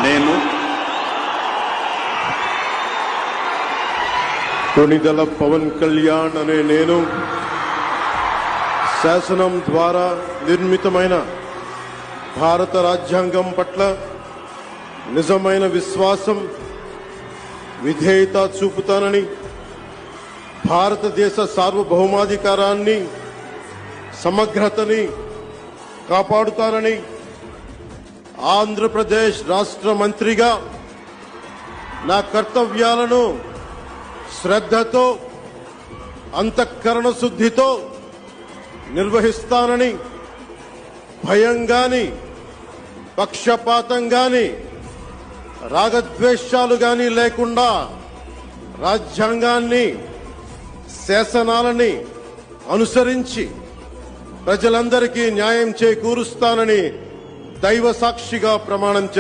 నేను కొణిదెల పవన్ కళ్యాణ్ అనే నేను శాసనం ద్వారా నిర్మితమైన భారత రాజ్యాంగం పట్ల నిజమైన విశ్వాసం, విధేయత చూపుతానని, భారతదేశ సార్వభౌమాధికారాన్ని, సమగ్రతని కాపాడుతానని, ఆంధ్రప్రదేశ్ రాష్ట్ర మంత్రిగా నా కర్తవ్యాలను శ్రద్ధతో, అంతఃకరణ శుద్ధితో నిర్వహిస్తానని, భయం గాని, పక్షపాతం గాని, రాగద్వేషాలు గాని లేకుండా రాజ్యాంగాన్ని, శాసనాలని అనుసరించి ప్రజలందరికీ న్యాయం చేకూరుస్తానని దైవ సాక్షిగా ప్రమాణం చేస్తాను.